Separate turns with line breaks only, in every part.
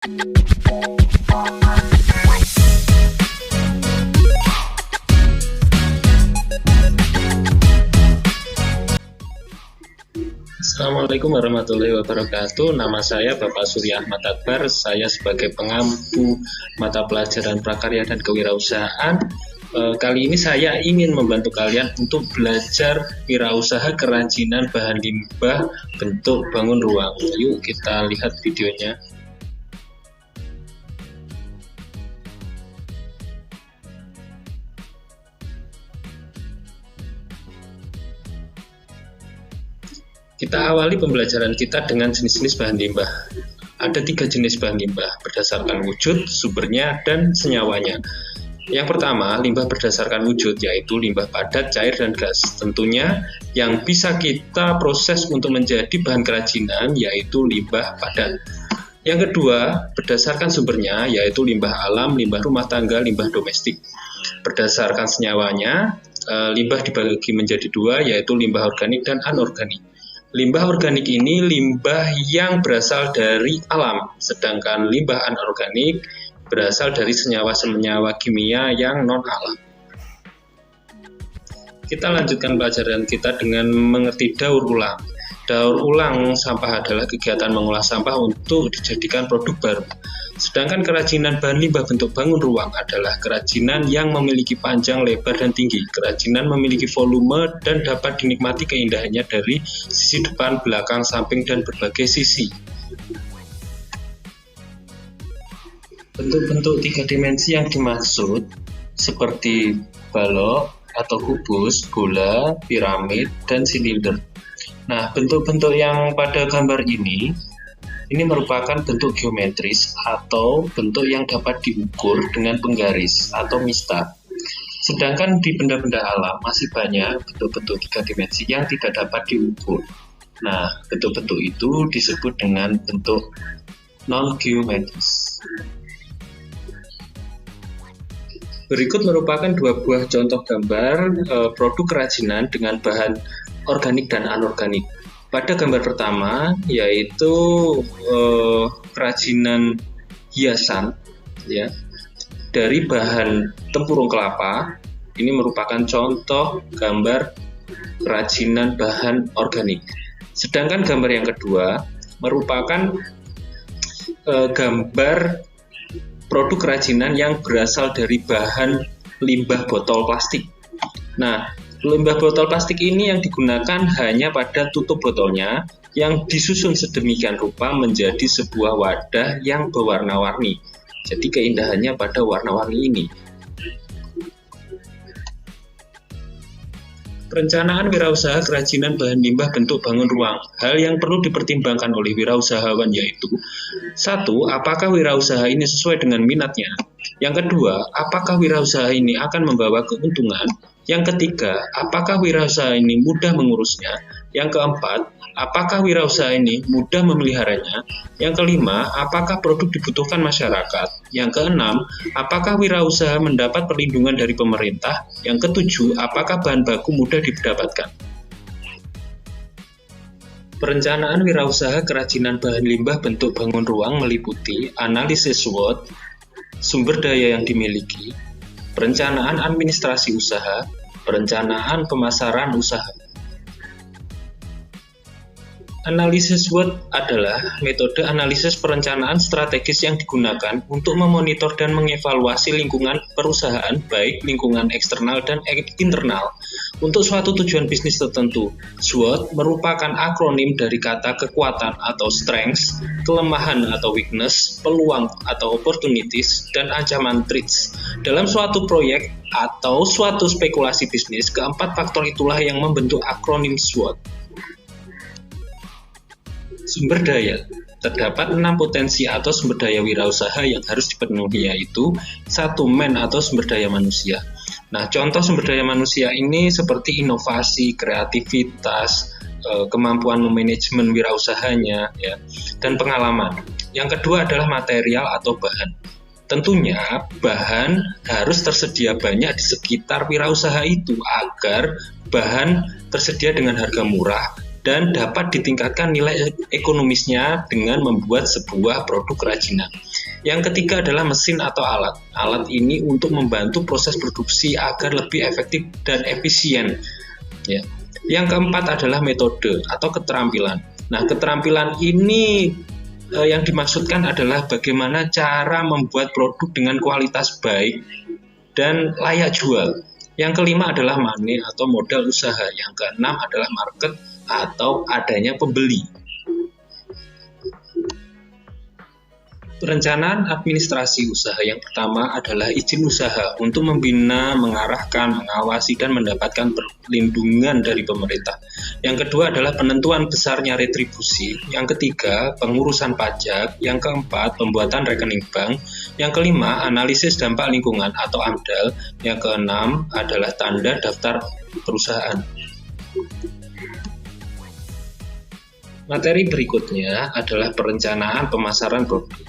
Assalamualaikum warahmatullahi wabarakatuh. Nama saya Bapak Surya Ahmad Akbar. Saya sebagai pengampu mata pelajaran prakarya dan kewirausahaan. Kali ini saya ingin membantu kalian untuk belajar wirausaha kerajinan bahan limbah bentuk bangun ruang. Yuk kita lihat videonya. Kita awali pembelajaran kita dengan jenis-jenis bahan limbah. Ada 3 jenis bahan limbah berdasarkan wujud, sumbernya, dan senyawanya. Yang pertama, limbah berdasarkan wujud, yaitu limbah padat, cair, dan gas. Tentunya yang bisa kita proses untuk menjadi bahan kerajinan, yaitu limbah padat. Yang kedua, berdasarkan sumbernya, yaitu limbah alam, limbah rumah tangga, limbah domestik. Berdasarkan senyawanya, limbah dibagi menjadi 2, yaitu limbah organik dan anorganik. Limbah organik ini limbah yang berasal dari alam, sedangkan limbah anorganik berasal dari senyawa-senyawa kimia yang non-alam. Kita lanjutkan pelajaran kita dengan mengerti daur ulang. Daur ulang sampah adalah kegiatan mengolah sampah untuk dijadikan produk baru. Sedangkan kerajinan bahan limbah bentuk bangun ruang adalah kerajinan yang memiliki panjang, lebar, dan tinggi. Kerajinan memiliki volume dan dapat dinikmati keindahannya dari sisi depan, belakang, samping, dan berbagai sisi. Bentuk-bentuk 3 dimensi yang dimaksud seperti balok atau kubus, bola, piramid, dan silinder. Nah, bentuk-bentuk yang pada gambar ini merupakan bentuk geometris atau bentuk yang dapat diukur dengan penggaris atau mistar. Sedangkan di benda-benda alam masih banyak bentuk-bentuk 3 dimensi yang tidak dapat diukur. Nah, bentuk-bentuk itu disebut dengan bentuk non-geometris. Berikut merupakan 2 buah contoh gambar produk kerajinan dengan bahan organik dan anorganik. Pada gambar pertama yaitu kerajinan hiasan ya dari bahan tempurung kelapa. Ini merupakan contoh gambar kerajinan bahan organik. Sedangkan gambar yang kedua merupakan gambar produk kerajinan yang berasal dari bahan limbah botol plastik. Nah, limbah botol plastik ini yang digunakan hanya pada tutup botolnya yang disusun sedemikian rupa menjadi sebuah wadah yang berwarna-warni. Jadi keindahannya pada warna-warni ini. Perencanaan wirausaha kerajinan bahan limbah bentuk bangun ruang. Hal yang perlu dipertimbangkan oleh wirausahawan yaitu 1. Apakah wirausaha ini sesuai dengan minatnya? Yang kedua, apakah wirausaha ini akan membawa keuntungan? Yang ketiga, apakah wirausaha ini mudah mengurusnya? Yang keempat, apakah wirausaha ini mudah memeliharanya? Yang kelima, apakah produk dibutuhkan masyarakat? Yang keenam, apakah wirausaha mendapat perlindungan dari pemerintah? Yang ketujuh, apakah bahan baku mudah didapatkan? Perencanaan wirausaha kerajinan bahan limbah bentuk bangun ruang meliputi analisis SWOT, sumber daya yang dimiliki, perencanaan administrasi usaha, perencanaan pemasaran usaha. Analisis SWOT adalah metode analisis perencanaan strategis yang digunakan untuk memonitor dan mengevaluasi lingkungan perusahaan, baik lingkungan eksternal dan internal, untuk suatu tujuan bisnis tertentu. SWOT merupakan akronim dari kata kekuatan atau strengths, kelemahan atau weakness, peluang atau opportunities, dan ancaman threats. Dalam suatu proyek atau suatu spekulasi bisnis, keempat faktor itulah yang membentuk akronim SWOT. Sumber daya. Terdapat 6 potensi atau sumber daya wirausaha yang harus dipenuhi, yaitu 1. Man atau sumber daya manusia. Nah, contoh sumber daya manusia ini seperti inovasi, kreativitas, kemampuan memanajemen wirausahanya, ya, dan pengalaman. Yang kedua adalah material atau bahan. Tentunya bahan harus tersedia banyak di sekitar wirausaha itu agar bahan tersedia dengan harga murah dan dapat ditingkatkan nilai ekonomisnya dengan membuat sebuah produk kerajinan. Yang ketiga adalah mesin atau alat. Alat ini untuk membantu proses produksi agar lebih efektif dan efisien. Ya. Yang keempat adalah metode atau keterampilan. Nah, keterampilan ini yang dimaksudkan adalah bagaimana cara membuat produk dengan kualitas baik dan layak jual. Yang kelima adalah money atau modal usaha. Yang keenam adalah market atau adanya pembeli. Perencanaan administrasi usaha yang pertama adalah izin usaha untuk membina, mengarahkan, mengawasi, dan mendapatkan perlindungan dari pemerintah. Yang kedua adalah penentuan besarnya retribusi. Yang ketiga, pengurusan pajak. Yang keempat, pembuatan rekening bank. Yang kelima, analisis dampak lingkungan atau AMDAL. Yang keenam adalah tanda daftar perusahaan. Materi berikutnya adalah perencanaan pemasaran produk.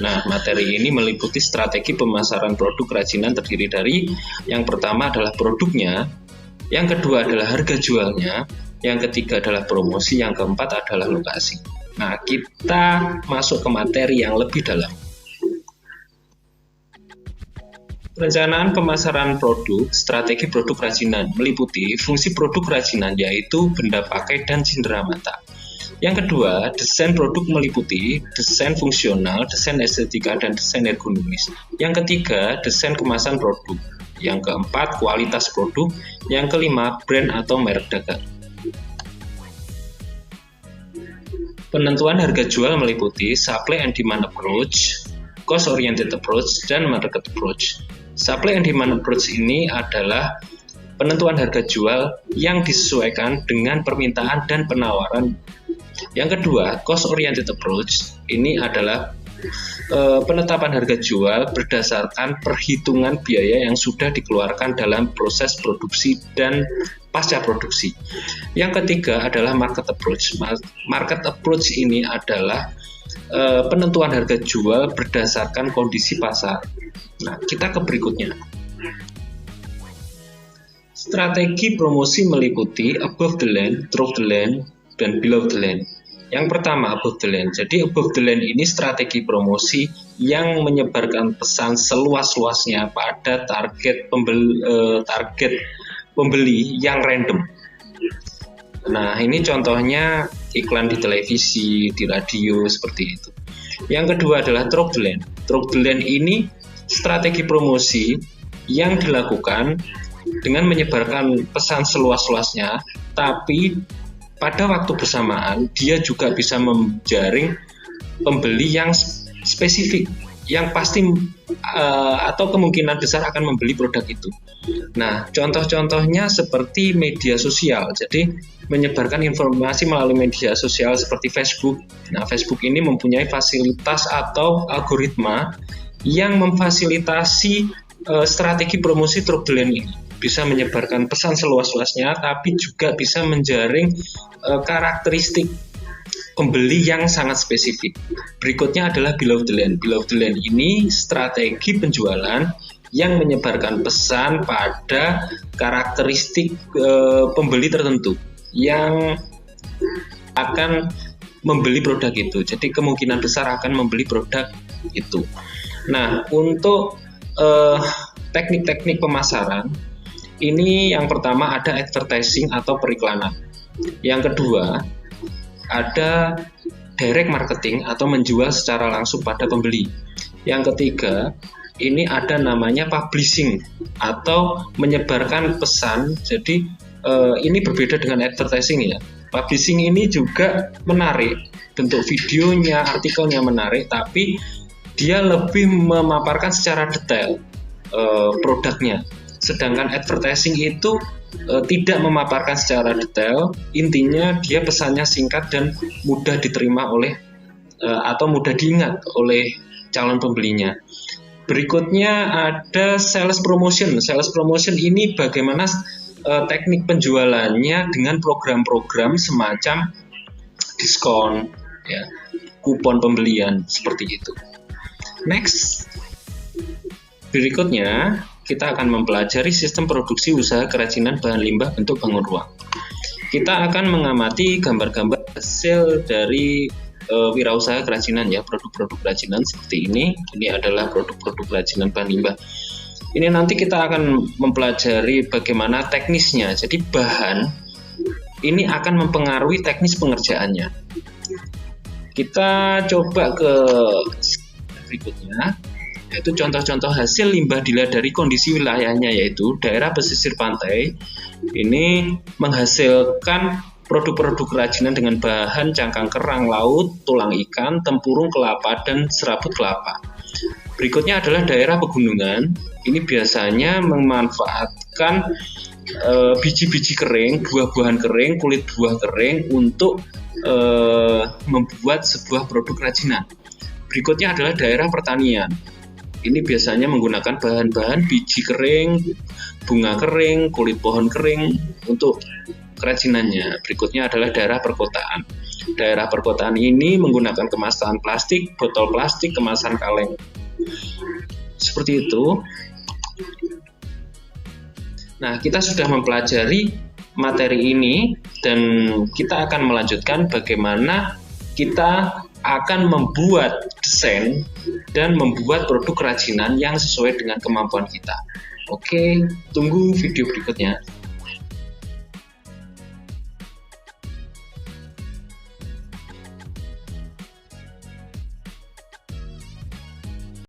Nah, materi ini meliputi strategi pemasaran produk kerajinan terdiri dari yang pertama adalah produknya, yang kedua adalah harga jualnya, yang ketiga adalah promosi, yang keempat adalah lokasi. Nah, kita masuk ke materi yang lebih dalam. Perencanaan pemasaran produk, strategi produk kerajinan meliputi fungsi produk kerajinan yaitu benda pakai dan cindera mata. Yang kedua, desain produk meliputi desain fungsional, desain estetika, dan desain ergonomis. Yang ketiga, desain kemasan produk. Yang keempat, kualitas produk. Yang kelima, brand atau merek dagang. Penentuan harga jual meliputi supply and demand approach, cost oriented approach, dan market approach. Supply and demand approach ini adalah penentuan harga jual yang disesuaikan dengan permintaan dan penawaran. Yang kedua, cost oriented approach ini adalah penetapan harga jual berdasarkan perhitungan biaya yang sudah dikeluarkan dalam proses produksi dan pasca produksi. Yang ketiga adalah market approach. Market approach ini adalah penentuan harga jual berdasarkan kondisi pasar. Nah, kita ke berikutnya. Strategi promosi meliputi above the line, through the line, dan below the line. Yang pertama, above the line. Jadi above the line ini strategi promosi yang menyebarkan pesan seluas-luasnya pada target pembeli yang random. Nah, ini contohnya iklan di televisi, di radio, seperti itu. Yang kedua adalah through the line. Through the line ini strategi promosi yang dilakukan dengan menyebarkan pesan seluas-luasnya, tapi pada waktu bersamaan dia juga bisa menjaring pembeli yang spesifik, yang pasti atau kemungkinan besar akan membeli produk itu. Nah, contoh-contohnya seperti media sosial. Jadi menyebarkan informasi melalui media sosial seperti Facebook. Nah, Facebook ini mempunyai fasilitas atau algoritma yang memfasilitasi strategi promosi through the line ini. Bisa menyebarkan pesan seluas-luasnya, tapi juga bisa menjaring karakteristik pembeli yang sangat spesifik. Berikutnya adalah below the line. Below the line ini strategi penjualan yang menyebarkan pesan pada karakteristik pembeli tertentu yang akan membeli produk itu. Jadi kemungkinan besar akan membeli produk itu. Nah, untuk teknik-teknik pemasaran, ini yang pertama ada advertising atau periklanan. Yang kedua ada direct marketing atau menjual secara langsung pada pembeli. Yang ketiga ini ada namanya publishing atau menyebarkan pesan. Jadi ini berbeda dengan advertising ya. Publishing ini juga menarik, bentuk videonya, artikelnya menarik, tapi dia lebih memaparkan secara detail produknya. Sedangkan advertising itu tidak memaparkan secara detail, intinya dia pesannya singkat dan mudah diterima oleh atau mudah diingat oleh calon pembelinya. Berikutnya ada sales promotion. Sales promotion ini bagaimana teknik penjualannya dengan program-program semacam diskon, ya, kupon pembelian seperti itu. Next, berikutnya kita akan mempelajari sistem produksi usaha kerajinan bahan limbah bentuk bangun ruang. Kita akan mengamati gambar-gambar hasil dari wirausaha kerajinan ya, produk-produk kerajinan seperti ini. Ini adalah produk-produk kerajinan bahan limbah. Ini nanti kita akan mempelajari bagaimana teknisnya. Jadi bahan ini akan mempengaruhi teknis pengerjaannya. Kita coba ke berikutnya, yaitu contoh-contoh hasil limbah dilihat dari kondisi wilayahnya, yaitu daerah pesisir pantai ini menghasilkan produk-produk kerajinan dengan bahan cangkang kerang laut, tulang ikan, tempurung kelapa, dan serabut kelapa. Berikutnya adalah daerah pegunungan. Ini biasanya memanfaatkan biji-biji kering, buah-buahan kering, kulit buah kering untuk membuat sebuah produk kerajinan. Berikutnya adalah daerah pertanian. Ini biasanya menggunakan bahan-bahan biji kering, bunga kering, kulit pohon kering untuk kerajinannya. Berikutnya adalah daerah perkotaan. Daerah perkotaan ini menggunakan kemasan plastik, botol plastik, kemasan kaleng. Seperti itu. Nah, kita sudah mempelajari materi ini dan kita akan melanjutkan bagaimana kita akan membuat desain dan membuat produk kerajinan yang sesuai dengan kemampuan kita. Oke, tunggu video berikutnya.